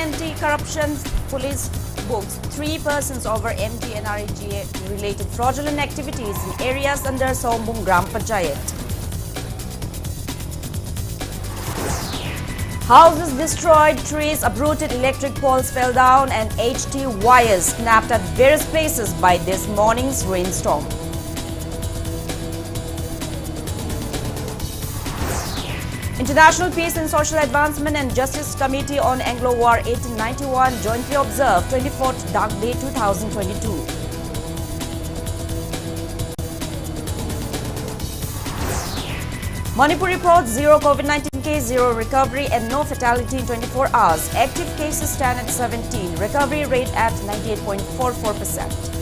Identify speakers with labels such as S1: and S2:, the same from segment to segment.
S1: Anti-Corruption Police books 3 persons over MG and REGA related fraudulent activities in areas under Sombung Gram Panchayat. Houses destroyed, trees uprooted, electric poles fell down and HT wires snapped at various places by this morning's rainstorm. International Peace and Social Advancement and Justice Committee on Anglo-War 1891 jointly observed 24th Dark Day 2022. Manipur reports 0 COVID-19 case, 0 recovery and no fatality in 24 hours. Active cases stand at 17. Recovery rate at 98.44%.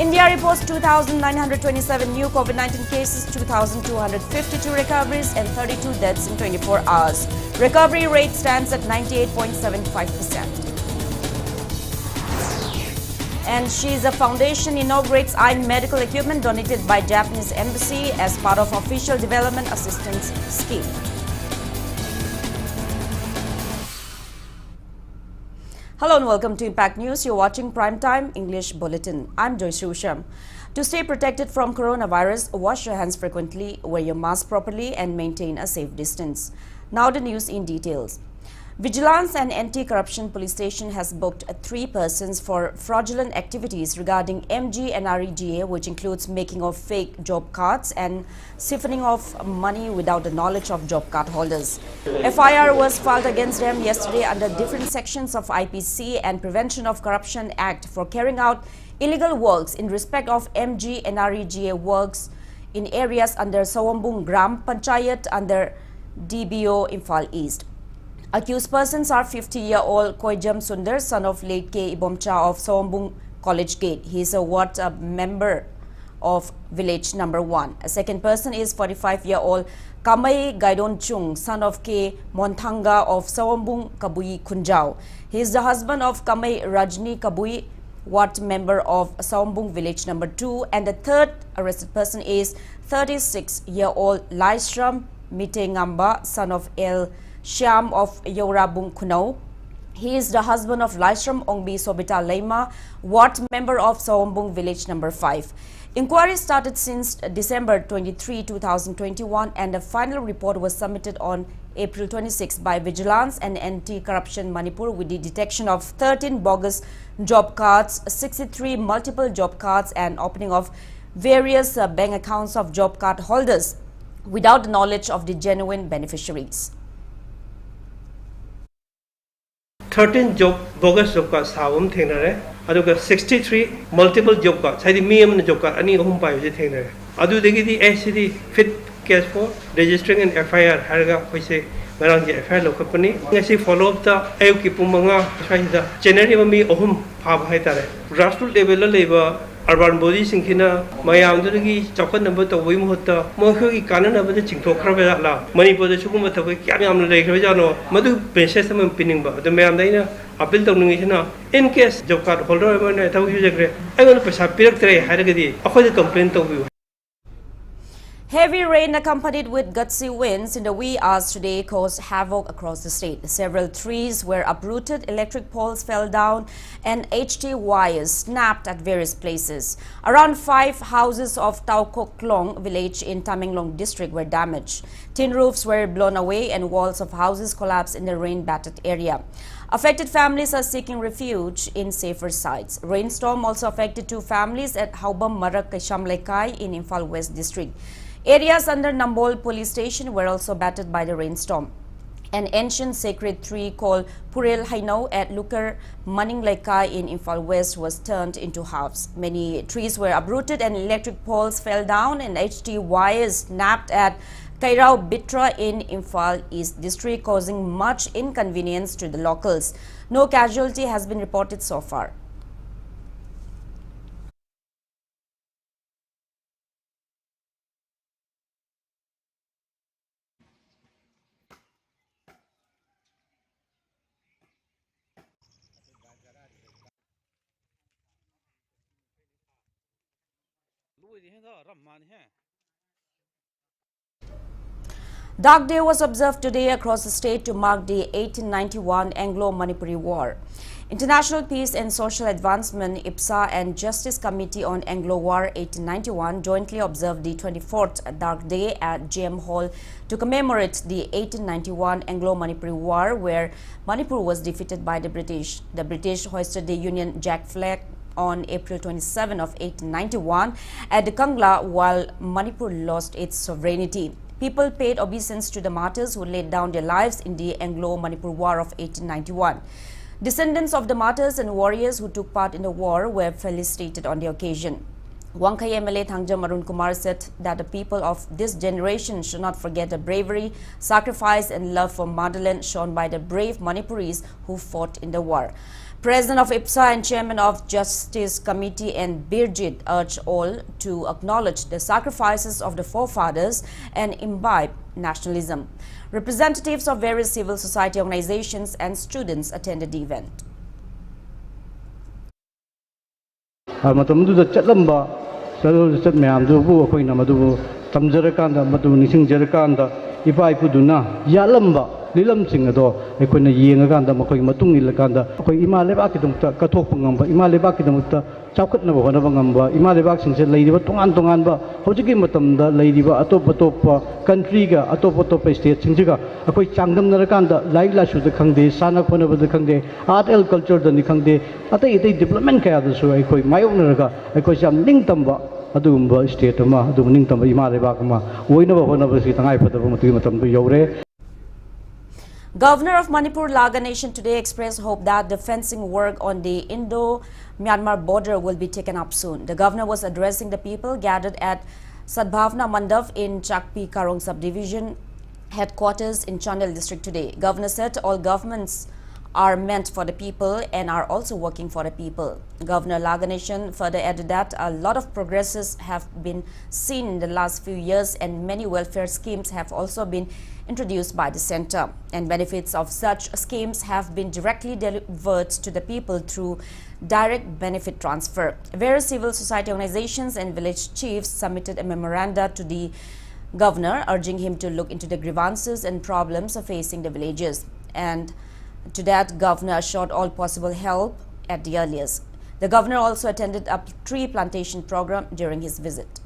S1: India reports 2,927 new COVID-19 cases, 2,252 recoveries and 32 deaths in 24 hours. Recovery rate stands at 98.75%. And Shiza Foundation inaugurates eye medical equipment donated by Japanese Embassy as part of official development assistance scheme. Hello and welcome to Impact News. You're watching Primetime English Bulletin. I'm USHAM. To stay protected from coronavirus, wash your hands frequently, wear your mask properly and maintain a safe distance. Now the news in details. Vigilance and Anti-Corruption Police Station has booked 3 persons for fraudulent activities regarding MG and REGA, which includes making of fake job cards and siphoning of money without the knowledge of job card holders. FIR was filed against them yesterday under different sections of IPC and Prevention of Corruption Act for carrying out illegal works in respect of MG and REGA works in areas under Sombung Gram Panchayat under DBO Imphal East. Accused persons are 50-year-old Koijam Sundar, son of late K. Ibomcha of Sombung College Gate. He is a ward member of village number 1. A second person is 45-year-old Kamai Gaidon Chung, son of K. Monthanga of Sombung Kabui Kunjao. He is the husband of Kamai Rajni Kabui, ward member of Sombung village number 2. And the third arrested person is 36-year-old Laishram Mitengamba, son of L. Shyam of Yorabung Kunau. He is the husband of Laishram Ongbi Sobita Leima, ward member of Sombung village number 5. Inquiry started since December 23, 2021 and the final report was submitted on April 26 by Vigilance and Anti-Corruption Manipur with the detection of 13 bogus job cards, 63 multiple job cards and opening of various bank accounts of job card holders without the knowledge of the genuine beneficiaries.
S2: 13 bogus job cards saum thenare aduga 63 multiple job cards saidi mi amna job card ani ahum pai je thenare adu degi di acd fit case for registering an FIR harga hoise marang je FIR lokapani ngasi follow up ta ayu ki pumanga saida generally mi ahum phab hai tare grassroots level la leba urban body singkhina mayam dagi chakon number to wi mohta mohgi kanan number de chingthok khra la manipur de chugum ta kyam yam le khra jano madu princess am pinning ba de mayam daina appeal to ngi hina in case job card holder man ta wi jagre ai gon paisa pirak tre haragadi akhoi de complaint to wi.
S1: Heavy rain accompanied with gusty winds in the wee hours today caused havoc across the state. Several trees were uprooted, electric poles fell down, and HT wires snapped at various places. Around 5 houses of Taukoklong village in Tamenglong district were damaged. Tin roofs were blown away and walls of houses collapsed in the rain-battered area. Affected families are seeking refuge in safer sites. Rainstorm also affected 2 families at Haubam Marak Shamlekai in Imphal West district. Areas under Nambol police station were also battered by the rainstorm. An ancient sacred tree called Purel Hainau at Lukar Maninglekai in Imphal West was turned into halves. Many trees were uprooted and electric poles fell down and HT wires snapped at Kairao Bitra in Imphal East district, causing much inconvenience to the locals. No casualty has been reported so far. Dark Day was observed today across the state to mark the 1891 Anglo-Manipuri War. International Peace and Social Advancement (IPSA) and Justice Committee on Anglo-War 1891 jointly observed the 24th Dark Day at GM Hall to commemorate the 1891 Anglo-Manipuri War, where Manipur was defeated by the British. The British hoisted the Union Jack flag on April 27 of 1891 at the Kangla, while Manipur lost its sovereignty. People paid obeisance to the martyrs who laid down their lives in the Anglo-Manipur War of 1891. Descendants of the martyrs and warriors who took part in the war were felicitated on the occasion. Wangkai MLA Thangjam Arun Kumar said that the people of this generation should not forget the bravery, sacrifice and love for motherland shown by the brave Manipuris who fought in the war. President of IPSA and Chairman of Justice Committee and Birjit urged all to acknowledge the sacrifices of the forefathers and imbibe nationalism. Representatives of various civil society organizations and students attended the event.
S3: Nilam sing ado ekoi yeng aganda makoi matung ilakanda akoi ima lebak kidumta kathok pangamba ima lebak kidumta chaukat na bhona bangamba ima lebak sing se leidiba tongan ba hojiki matamda leidiba atop country ga atop state sing jiga akoi changdam narakanda laik la shu da khangde sana khona ba khangde art and culture da ni khangde atai development kaya da su ekoi mayok naraga ekoi jam ning tamba adugumba state ma adum ning tamba ima lebak ma oina ba hona ba si tangai phadaba matu matam du yore.
S1: Governor of Manipur Laga Nation today expressed hope that the fencing work on the Indo-Myanmar border will be taken up soon. The governor was addressing the people gathered at Sadbhavna Mandap in Chakpi Karong subdivision headquarters in Chandel district today. Governor said all governments are meant for the people and are also working for the people. Governor Laga Nation further added that a lot of progresses have been seen in the last few years and many welfare schemes have also been introduced by the center, and benefits of such schemes have been directly delivered to the people through direct benefit transfer. Various civil society organizations and village chiefs submitted a memoranda to the governor urging him to look into the grievances and problems facing the villages, and to that governor assured all possible help at the earliest. The governor also attended a tree plantation program during his visit.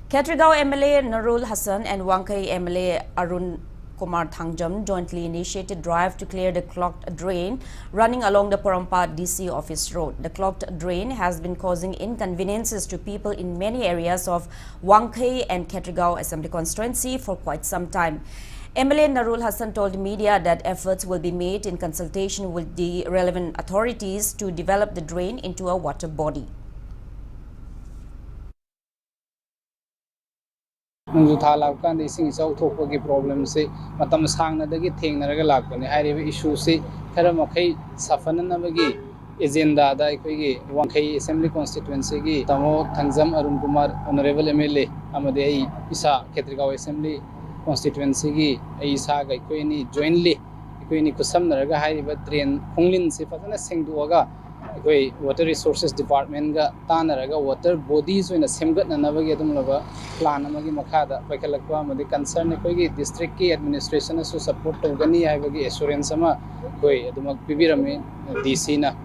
S1: Ketrigao MLA Narul Hassan and Wangkai MLA Arun Kumar Thangjam jointly initiated drive to clear the clogged drain running along the Porampa DC office road. The clogged drain has been causing inconveniences to people in many areas of Wangkai and Ketrigao Assembly constituency for quite some time. MLA Narul Hassan told the media that efforts will be made in consultation with the relevant authorities to develop the drain into a water body.
S4: Nungzu tha lakkan de sing chau thokpa gi problem se matam sangna dagi thengnaraga lakpani hairiba issue se khara makhai safanana bagi agenda da ikoi gi Wangkai assembly constituency gi tamo Thangjam Arun Kumar honorable MLA amade ai isa Ketrigao assembly constituency gi ai isa ga ikoi ni jointly ikoi ni kusamnaraga hairiba drain khonglin se fatana sengduaga ikoi water resources department ga tanaraga water bodies oina semgatna nabagi adumlaba plan amagi makhada paikhalakwa amadi concern ikoi gi district ki administration asu support togani haibagi assurance ama koi adumak pibirami DC na.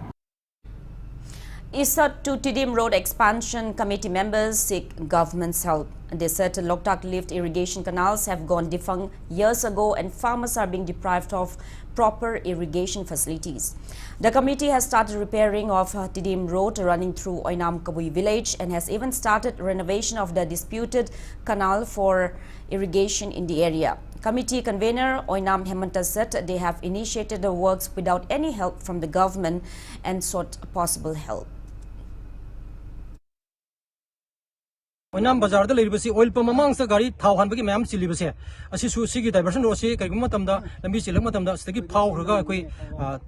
S1: ISA to Tidim Road Expansion Committee members seek government's help. They said Loktak lift irrigation canals have gone defunct years ago and farmers are being deprived of proper irrigation facilities. The committee has started repairing of Tidim Road running through Oinam Kabui village and has even started renovation of the disputed canal for irrigation in the area. Committee convener Oinam Hemanta said they have initiated the works without any help from the government and sought possible help.
S5: Oinam Bazar the Libasi, oil pump amongst the Gari, Tau Hanbaki Mam Silibase, Asisu Sigi diversion Rossi, Karimatamda, Lambi Silamatamda, Stegi Pau, Ragaki,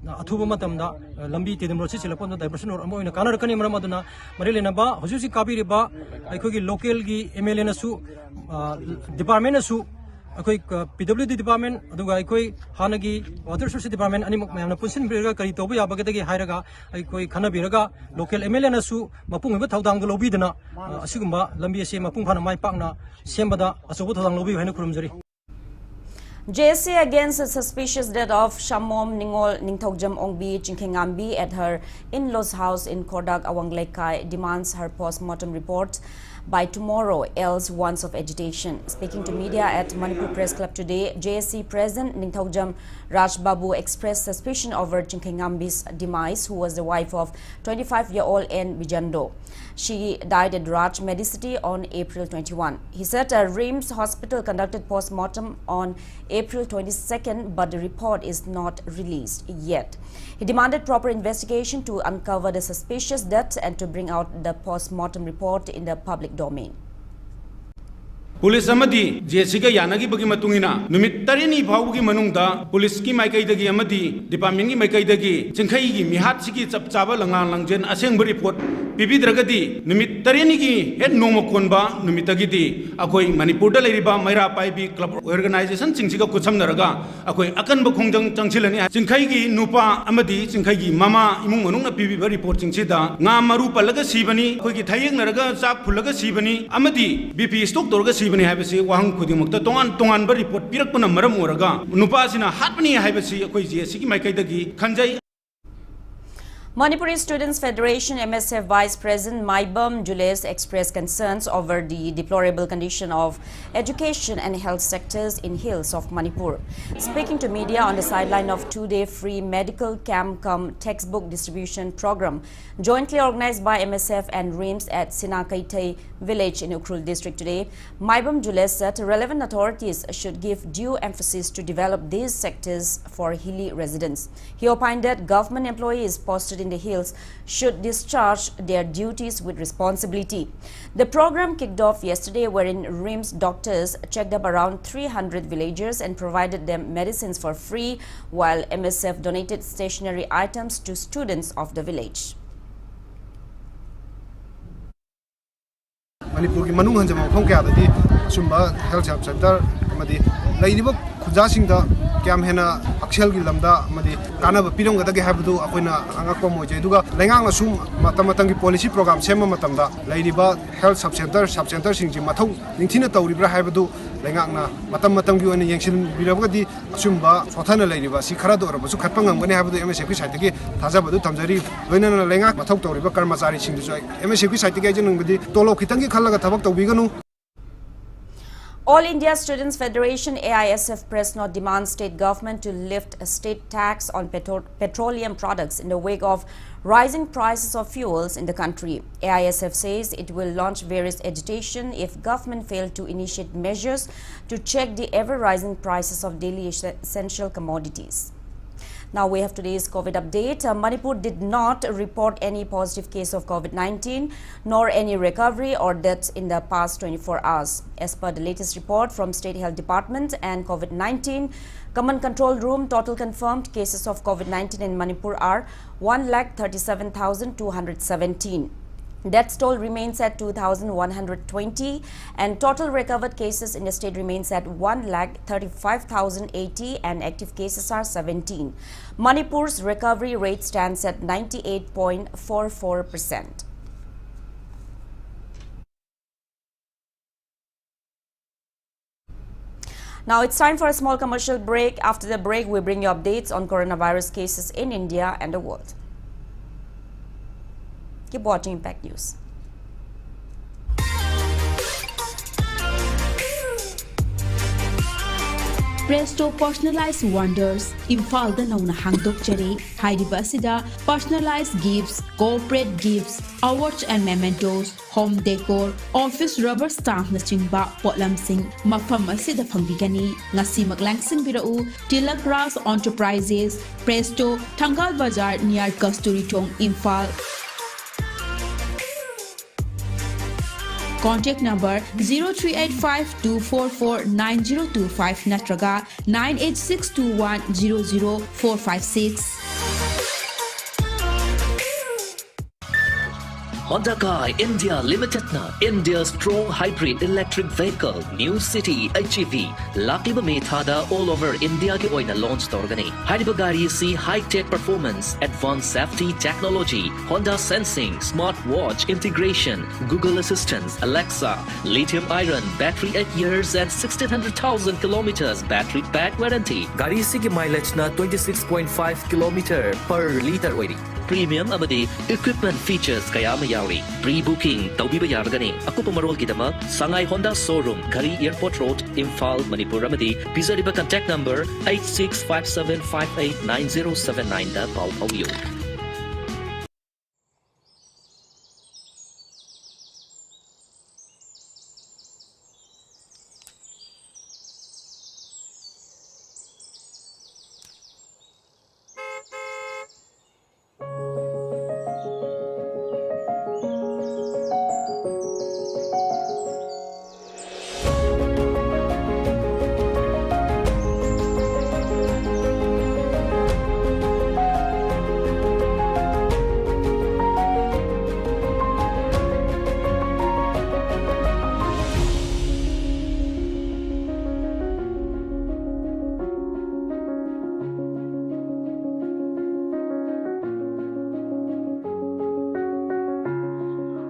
S5: Atubatamda, Lambi Tidimosi Silapon, diversion or Amoina Canada Ramadana, Marilinaba, Hosusi Kabiriba, I could local Emelenasu, Department Su, अखोई PWD department अदुगा अखोई हानगी water resource department अनिमक मैमना पुनसिन बिरगा करी तोबु याबगदगी हायरगा अखोई खना बिरगा लोकल MLA नसु मपुंग बा थौदांग लोबीदना असिगुंबा लंबी से मपुंग फाना माय पाकना सेमबदा असोबो थौदांग लोबी हायना खुरुमजरी
S1: JSC against the suspicious death of Shamom Ningol Ningthogjam Ongbi Chingkhengambi at her in-laws house in Kodak Awanglekai demands her post-mortem report by tomorrow, else warns of agitation. Speaking to media at Manipur Press Club today, JSC President Ningthogjam Rajbabu expressed suspicion over Chingkhengambi's demise, who was the wife of 25-year-old N. Bijando. She died at Raj Medicity on April 21. He said a RIMS hospital conducted post-mortem on April 22nd, but the report is not released yet. He demanded proper investigation to uncover the suspicious death and to bring out the post-mortem report in the public domain.
S6: Police अमदी जेसी का यानगी बगी मतुंगिना नुमित तरेनी फाउगी मनुंगदा police की माइकैदगी अमदी department की माइकैदगी चिंखई की मिहात सिकी चपचाबा लंगान लंगजेन असेंग report पिबिद्रगदी नुमित तरेनी की हेड नोमो कोनबा नुमितगीदी अखोई मणिपुर लेरिबा मैरा पाइबी क्लब ऑर्गेनाइजेशन चिंगसिगा कुछमनरगा अखोई अकनब खोंजंग चंगसिलनी चिंखई की नुपा अमदी चिंखई की मामा इमुंग मनुंगना पिबिबा report चिंगसिदा nga maru palaga sibani अखोई की थायेंग नरगा चाक फुलगा सिबनी अमदी बीपी स्टॉक तोरगा सिबनी हाइबसी वाहंग खुदिमुक्ता तोंगान तोंगान बा रिपोर्ट पिरकपना मरम ओरगा नुपासिना हातपनी हाइबसी अखोई जेसी की माइकैदगी खंजई
S1: Manipuri Students Federation MSF Vice President Maibam Jules expressed concerns over the deplorable condition of education and health sectors in hills of Manipur. Speaking to media on the sideline of two-day free medical camp cum textbook distribution program jointly organized by MSF and RIMS at Sinakaitei village in Ukrul district today, Maibam Jules said relevant authorities should give due emphasis to develop these sectors for hilly residents. He opined that government employees posted in the hills should discharge their duties with responsibility. The program kicked off yesterday, wherein RIMS doctors checked up around 300 villagers and provided them medicines for free, while MSF donated stationery items to students of the village.
S7: Manipur ki manung hanjam phong kya da di sumba health center amadi lairiba khunja singda kyam hena aksel gi lamda amadi kana ba pirong ga da ge habdu akoina angakpa mo je duga lengang na sum matam gi policy program sema matam da lairiba health sub center sing ji mathau ningthina tawribra habdu lengang na matam gi oni yengsin biraga di sumba sothana lairiba si khara do rabu khatpa ngam ne habdu MSF ki site gi thaja badu tamjari loina na lenga mathau tawriba karmachari sing ju MSF ki site gi jeng badi tolo khitang gi khalaga thabak tawbiganu.
S1: All India Students Federation AISF press note demands state government to lift a state tax on petroleum products in the wake of rising prices of fuels in the country. AISF says it will launch various agitation if government fail to initiate measures to check the ever-rising prices of daily essential commodities. Now we have today's COVID update. Manipur did not report any positive case of COVID-19 nor any recovery or deaths in the past 24 hours. As per the latest report from State Health Department and COVID-19 Command Control Room, total confirmed cases of COVID-19 in Manipur are 1,37,217. Death toll remains at 2,120 and total recovered cases in the state remains at 1,35,080 and active cases are 17. Manipur's recovery rate stands at 98.44%. Now it's time for a small commercial break. After the break, we bring you updates on coronavirus cases in India and the world. Keep watching Impact News.
S8: Presto Personalized Wonders, Imphal da nauna hangdok jare, Hairiba asida personalized gifts, corporate gifts, awards and mementos, home decor, office rubber stamp na chingba potlam sing mafam asida phangbigani ngasi maglangsing birau Tilak Ras Enterprises, Presto, Thangal Bazar near Kasturi Thong, Imphal. Contact number 0385-244-9025 natraga 98621-00456.
S9: Honda Kai India Limited na India's strong hybrid electric vehicle New City HEV Lakiba Methada all over India ki oina launch torgani. Hariba gari si high-tech performance, advanced safety technology, Honda sensing, smart watch integration, Google Assistant, Alexa, lithium iron battery 8 years and 1600,000 kilometers battery pack warranty. Gari si ki mileage na 26.5 kilometer per liter oiri. Premium amadi equipment features kaya mayawi. Pre-booking taubiba yaragani. Ako pumarol kitama Sangay Honda Showroom, Gari Airport Road, Imphal, Manipur amadi. Pisariba contact number 8657589079 da pau pauyo.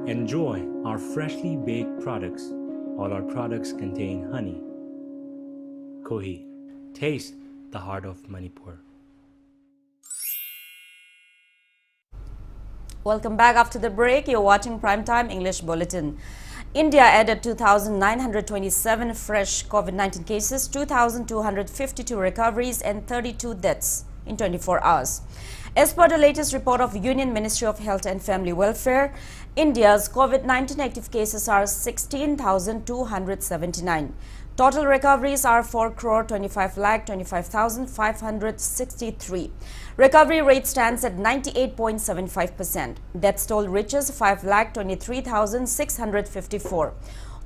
S10: Enjoy our freshly baked products. All our products contain honey. Kohi, taste the heart of Manipur.
S1: Welcome back after the break. You're watching Primetime English Bulletin. India added 2,927 fresh COVID-19 cases, 2,252 recoveries and 32 deaths in 24 hours. As per the latest report of Union Ministry of Health and Family Welfare, India's COVID-19 active cases are 16,279. Total recoveries are 4,25,25,563. Recovery rate stands at 98.75%. Death toll reaches 5,23,654.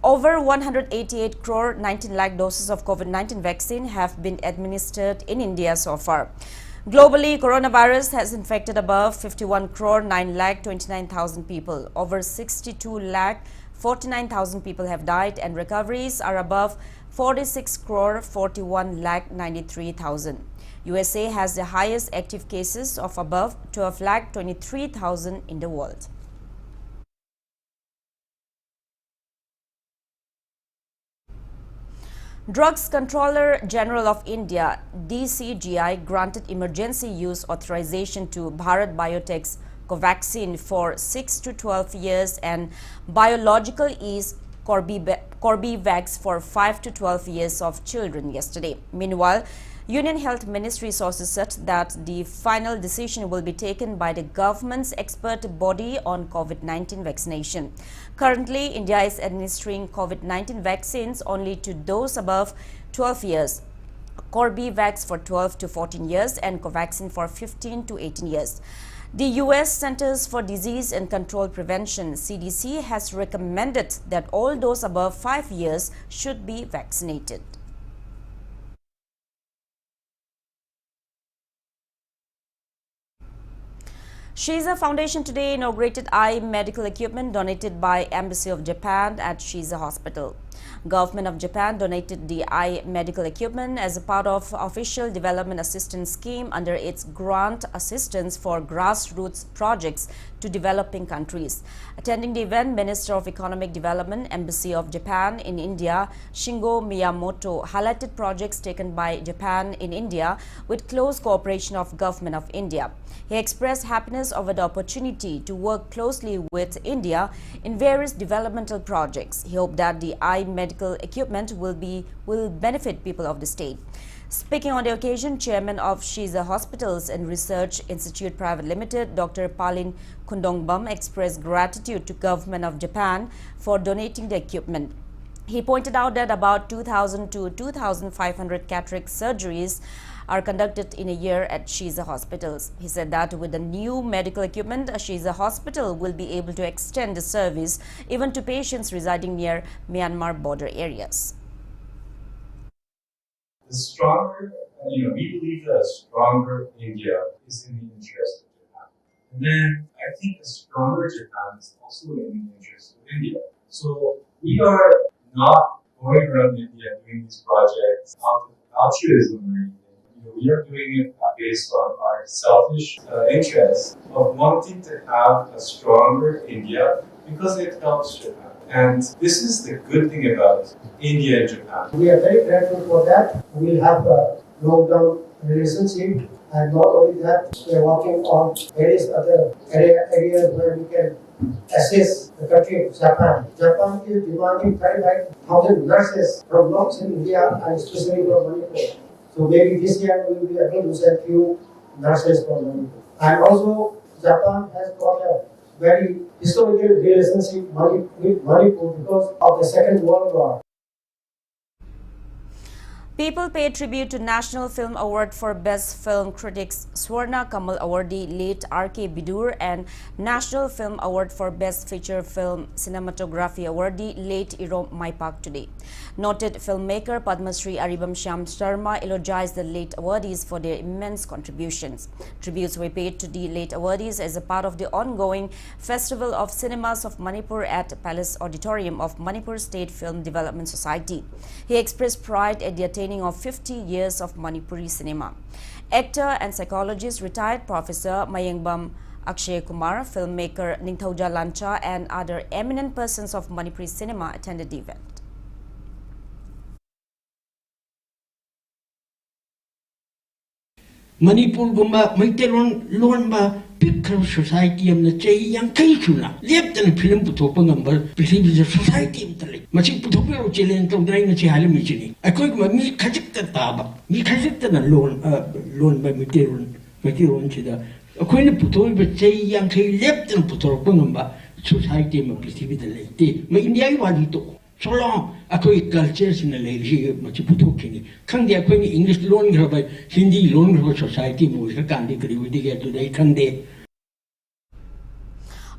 S1: Over 188 crore 19 lakh doses of COVID-19 vaccine have been administered in India so far. Globally, coronavirus has infected above 51 crore 9 lakh 29,000 people. Over 62 lakh 49,000 people have died and recoveries are above 46 crore 41 lakh 93,000. USA has the highest active cases of above 12 lakh 23,000 in the world. Drugs Controller General of India, DCGI, granted emergency use authorization to Bharat Biotech's Covaxin for 6 to 12 years and Biological E's Corbevax for 5 to 12 years of children yesterday. Meanwhile, Union Health Ministry sources said that the final decision will be taken by the government's expert body on COVID-19 vaccination. Currently, India is administering COVID-19 vaccines only to those above 12 years, Corbevax for 12 to 14 years and Covaxin for 15 to 18 years. The U.S. Centers for Disease and Control Prevention, CDC, has recommended that all those above 5 years should be vaccinated. Shiza Foundation today inaugurated eye medical equipment donated by Embassy of Japan at Shiza Hospital. Government of Japan donated the eye medical equipment as a part of official development assistance scheme under its grant assistance for grassroots projects to developing countries. Attending the event, Minister of Economic Development, Embassy of Japan in India, Shingo Miyamoto, highlighted projects taken by Japan in India with close cooperation of Government of India. He expressed happiness over the opportunity to work closely with India in various developmental projects. He hoped that the eye medical equipment will benefit people of the state. Speaking on the occasion, Chairman of Shiza Hospitals and Research Institute Private Limited, Dr. Palin Kundongbam, expressed gratitude to Government of Japan for donating the equipment. He pointed out that about 2,000 to 2,500 cataract surgeries are conducted in a year at Shiza hospitals. He said that with the new medical equipment, Shiza hospital will be able to extend the service even to patients residing near Myanmar border areas.
S11: The stronger, we believe that a stronger India is in the interest of Japan. And then I think a stronger Japan is also in the interest of India. So we are not going around India doing these projects out of altruism or anything. We are doing it based on our selfish interest of wanting to have a stronger India because it helps Japan. And this is the good thing about India and Japan.
S12: We are very grateful for that. We have a long-term relationship, and not only that, we are working on various other areas where we can assist the country of Japan. Japan is demanding 35,000 nurses from North India and especially from Manipur. So maybe this year we will be able to send few nurses from Manipur. And also, Japan has got a very historical relationship with Manipur because of the Second World War.
S1: People pay tribute to National Film Award for Best Film Critics Swarna Kamal awardee late R.K. Bidur and National Film Award for Best Feature Film Cinematography awardee late Irom Maipak today. Noted filmmaker Padma Shri Aribam Shyam Sharma eulogized the late awardees for their immense contributions. Tributes were paid to the late awardees as a part of the ongoing Festival of Cinemas of Manipur at Palace Auditorium of Manipur State Film Development Society. He expressed pride at the attaining of 50 years of Manipuri cinema. Actor and psychologist retired Professor Mayengbam Akshay Kumar, filmmaker Ningthauja Lancha and other eminent persons of Manipuri cinema attended the event.
S13: Manipur gumba maiteron lonba bigger society amna chei yang kai chuna left and film putopa number prithvi society mtale machi putopa ro chelen to dai na chi hale mi chini akoi ma mi khajik ta ba mi khajik ta na lon ba maiteron chi da akoi ne putoi ba chei yang kai left and putopa number society ma prithvi da le te ma india yi wadi to so long akoi culture sin le ji machi putokini khangde akoi ni english loan graba hindi loan graba society mo ka kandi kari wi dige to dai khangde.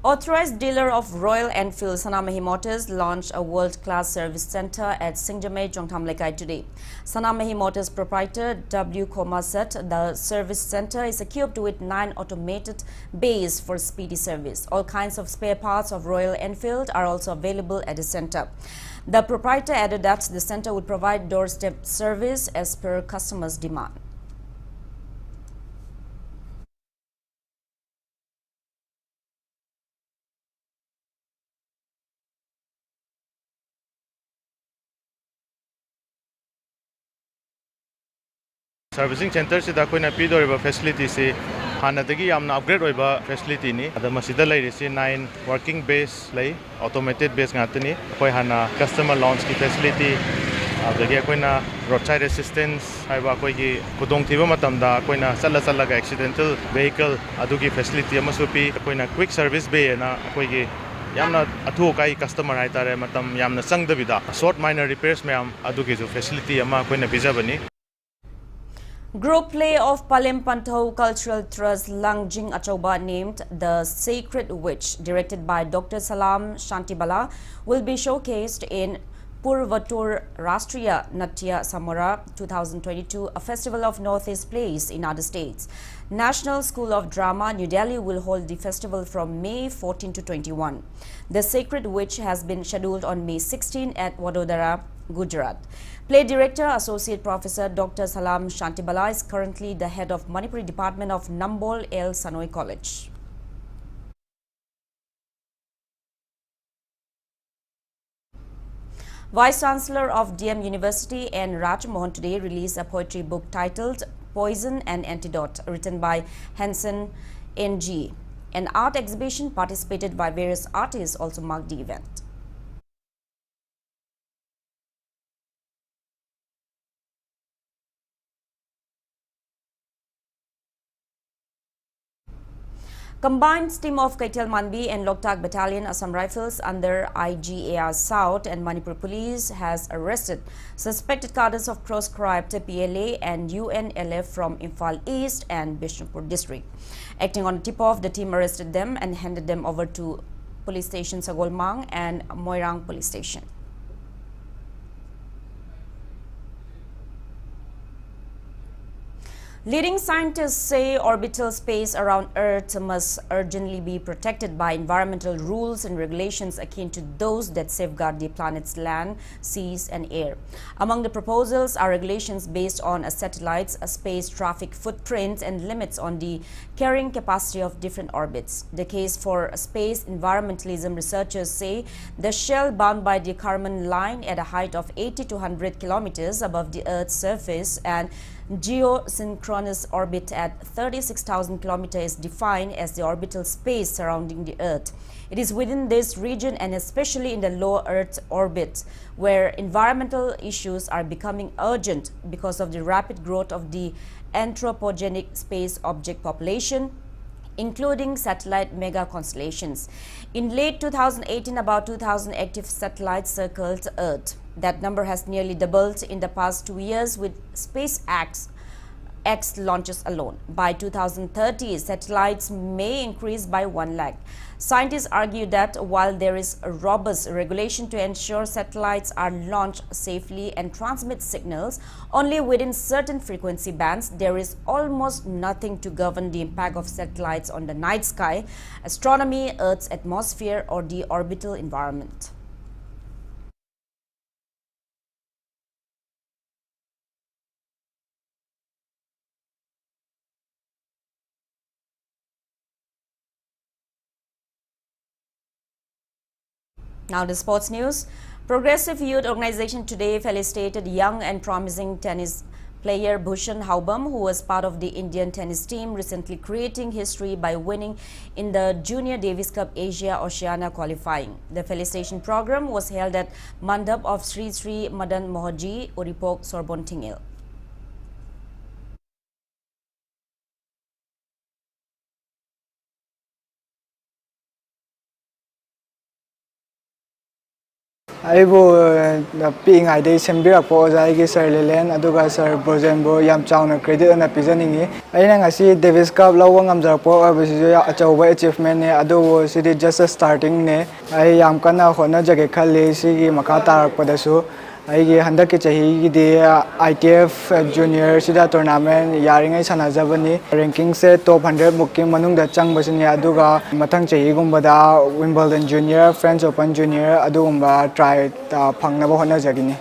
S1: Authorized dealer of Royal Enfield Sanamahi Motors launched a world-class service center at Singjamei, Jongthamlekai today. Sanamahi Motors proprietor W. Koma said the service center is equipped with 9 automated bays for speedy service. All kinds of spare parts of Royal Enfield are also available at the center. The proprietor added that the center would provide doorstep service as per customers' demand.
S14: Servicing center se da koi na pi doriba facility se hana dagi amna upgrade oiba facility ni ada masida lai resi 9 working base lai automated base ngatani koi hana customer launch ki facility adagi koi na roadside assistance haiba koi gi kudong thiba matam da koi na sala ga accidental vehicle adugi facility amasu pi koi na quick service bay na koi gi yamna athu kai customer hai tare matam yamna sangdabida short minor repairs mayam adugi jo facility ama koi na bijabani.
S1: Group play of Palim Panthau Cultural Trust Langjing Achauba named The Sacred Witch, directed by Dr. Salam Shantibala, will be showcased in Purvatur Rastriya Natya Samara 2022, a festival of Northeast plays in other states. National School of Drama, New Delhi will hold the festival from May 14 to 21. The Sacred Witch has been scheduled on May 16 at Vadodara, Gujarat. Play Director Associate Professor Dr. Salam Shantibala is currently the head of Manipuri Department of Nambol El Sanoi College. Vice Chancellor of DM University N. Raj Mohan today released a poetry book titled Poison and Antidote, written by Hansen N.G. An art exhibition participated by various artists also marked the event. Combined team of Kaitel Manbi and Loktak Battalion Assam Rifles under IGAR South and Manipur Police has arrested suspected cadres of proscribed PLA and UNLF from Imphal East and Bishnupur district. Acting on tip-off, the team arrested them and handed them over to Police Station Sagolmang and Moirang Police Station. Leading scientists say orbital space around Earth must urgently be protected by environmental rules and regulations akin to those that safeguard the planet's land, seas and air. Among the proposals are regulations based on a satellite's space traffic footprint and limits on the carrying capacity of different orbits. The case for space environmentalism, researchers say the shell bound by the Kármán line at a height of 80 to 100 kilometers above the Earth's surface and geosynchronous orbit at 36,000 kilometers is defined as the orbital space surrounding the Earth. It is within this region and especially in the low Earth orbit where environmental issues are becoming urgent because of the rapid growth of the anthropogenic space object population, including satellite mega constellations. In late 2018, about 2,000 active satellites circled Earth. That number has nearly doubled in the past 2 years with SpaceX launches alone. By 2030, satellites may increase by 1 lakh. Scientists argue that while there is a robust regulation to ensure satellites are launched safely and transmit signals only within certain frequency bands, there is almost nothing to govern the impact of satellites on the night sky, astronomy, Earth's atmosphere, or the orbital environment. Now the sports news. Progressive Youth Organization today felicitated young and promising tennis player Bhushan Haubam, who was part of the Indian tennis team, recently creating history by winning in the Junior Davis Cup Asia Oceania qualifying. The felicitation program was held at Mandap of Sri Madan Mohanji, Uripok, Sorbonne Tingel.
S15: Aibu ping ai dei sembira po jai gi sir lelen aduga sir Bulletin bo yam chawna credit na pijaningi aina ngasi Davis Cup lawa ngamjar po abisi achauba achievement ne adu city just starting ne ai yam kana hona jage khali sigi makha tarak padasu aigi handaki chahi gi de ITF junior sida tournament yaringai sanajabani ranking se top 100 booking manung da changbasini aduga mathang chahi gumbada Wimbledon junior French Open junior adugumba try phangnaba hona jagini.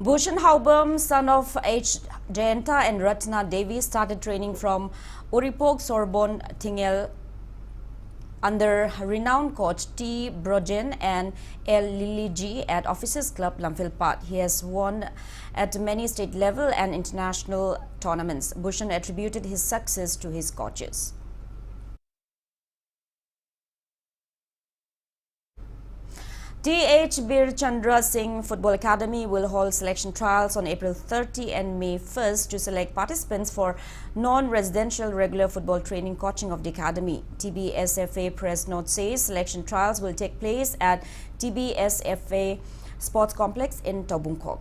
S1: Bhushan Haubam, son of H. Jayanta and Ratna Devi, started training from Uripok, Sorbonne Tingel under renowned coach T. Brojen and L. Liliji at Officers Club Lamphilpat. He has won at many state level and international tournaments. Bhushan attributed his success to his coaches. T.H. Bir Chandra Singh Football Academy will hold selection trials on April 30 and May 1st to select participants for non-residential regular football training coaching of the academy. TBSFA press note says selection trials will take place at TBSFA Sports Complex in Tobungkok.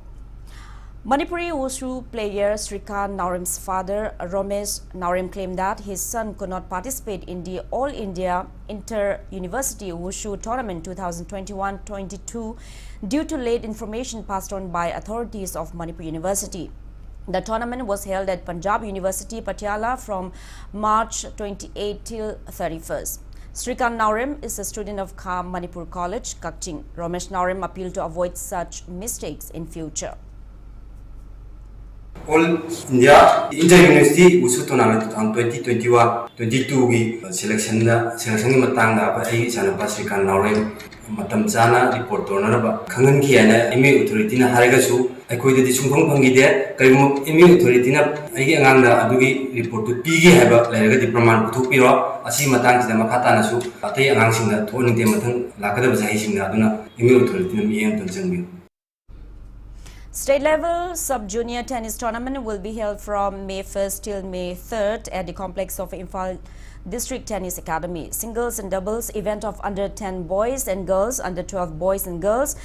S1: Manipuri Wushu player Srikant Naurim's father, Romesh Naurim, claimed that his son could not participate in the All India Inter-University Wushu Tournament 2021-22 due to late information passed on by authorities of Manipur University. The tournament was held at Punjab University, Patiala from March 28 till 31st. Srikant Naurim is a student of Kham Manipur College, Kakching. Romesh Naurim appealed to avoid such mistakes in future.
S16: All India Inter-University Wushu Tournament 2021-22 की selection की मतंग दा आई जाना पास Srikant Naurim मतम जाना report तोड़ना बा खंगन की है ना इमे authority ना हारेगा सु अकोई दे दिशुंगों पंगी दे कई इमे authority ना आई अंगांग दा अदुगी report तो पीगी है बा लेरेगा दि प्रमाण पुथुक पिरो असी मतंग से मखाता ना सु अतई अंगांग सिंग ना थोड़ी दे मतंग लाकदे बजाई सिंग ना अदुना इमे authority ना मियं तंजंगी.
S1: State level sub-junior tennis tournament will be held from May 1st till May 3rd at the complex of Imphal District Tennis Academy. Singles and doubles event of under 10 boys and girls, under 12 boys and girls,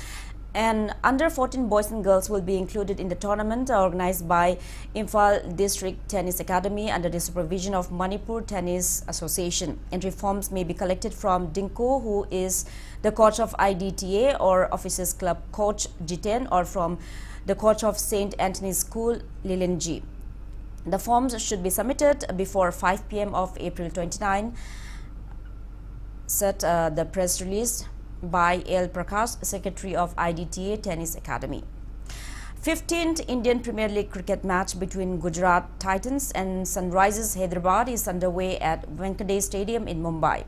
S1: and under 14 boys and girls will be included in the tournament organized by Imphal District Tennis Academy under the supervision of Manipur Tennis Association. Entry forms may be collected from Dinko, who is the coach of IDTA, or Officers Club coach Jiten, or from the coach of St. Anthony's School, Lilinji. The forms should be submitted before 5 p.m. of April 29, said the press release by L. Prakash, Secretary of IDTA Tennis Academy. 15th Indian Premier League cricket match between Gujarat Titans and Sunrisers Hyderabad is underway at Wankhede Stadium in Mumbai.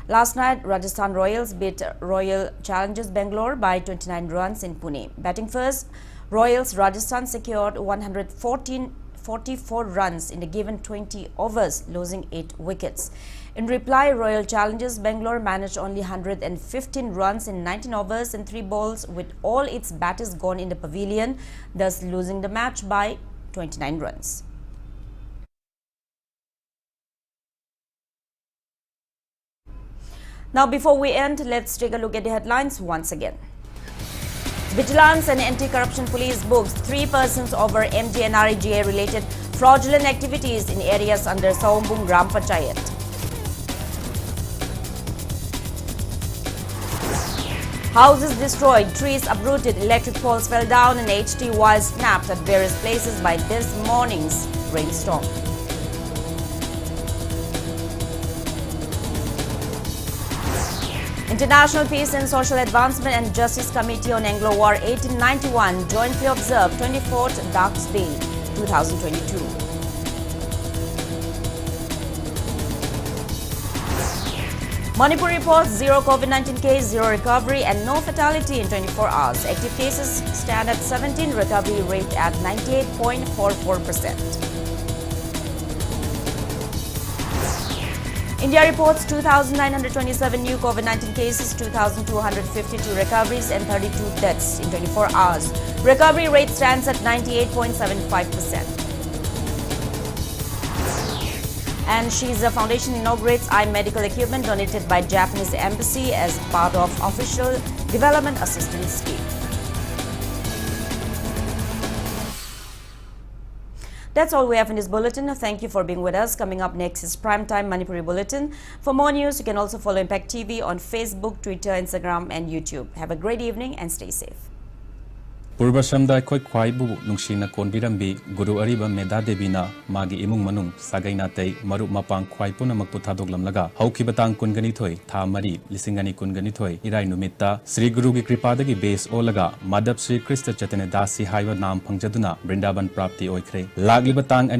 S1: Last night, Rajasthan Royals beat Royal Challengers Bangalore by 29 runs in Pune. Batting first, Royals Rajasthan secured 144 runs in the given 20 overs, losing 8 wickets. In reply, Royal Challengers Bangalore managed only 115 runs in 19 overs and 3 balls, with all its batters gone in the pavilion, thus losing the match by 29 runs. Now, before we end, let's take a look at the headlines once again. Vigilance and Anti-Corruption Police books 3 persons over MGNREGA related fraudulent activities in areas under Saumbung Gram Panchayat. Houses destroyed, trees uprooted, electric poles fell down and HT wires snapped at various places by this morning's rainstorm. International Peace and Social Advancement and Justice Committee on Anglo-War 1891 jointly observed 24th Darks Day 2022. Manipur reports 0 COVID-19 case, 0 recovery and no fatality in 24 hours. Active cases stand at 17, recovery rate at 98.44%. India reports 2,927 new COVID-19 cases, 2,252 recoveries and 32 deaths in 24 hours. Recovery rate stands at 98.75%. And Shiza Foundation inaugurates eye medical equipment donated by Japanese Embassy as part of official development assistance scheme. That's all we have in this bulletin. Thank you for being with us. Coming up next is Primetime Manipuri Bulletin. For more news, you can also follow Impact TV on Facebook, Twitter, Instagram, and YouTube. Have a great evening and stay safe.
S17: Purvashamda khoi khwai bu nungsina konbirambi Guru Ariba Meda Devina magi imung manung sagaina tei marup mapang khwai punamak puthadoklamlaga haukibatang kungani thoi tha mari lisingani kungani thoi irai numitta Sri Guru gi kripadagi base olaga Madhab Sri Krista Chaitanya Dasi haiwa nam phangjaduna Brindaban prapti oikhre laglibatang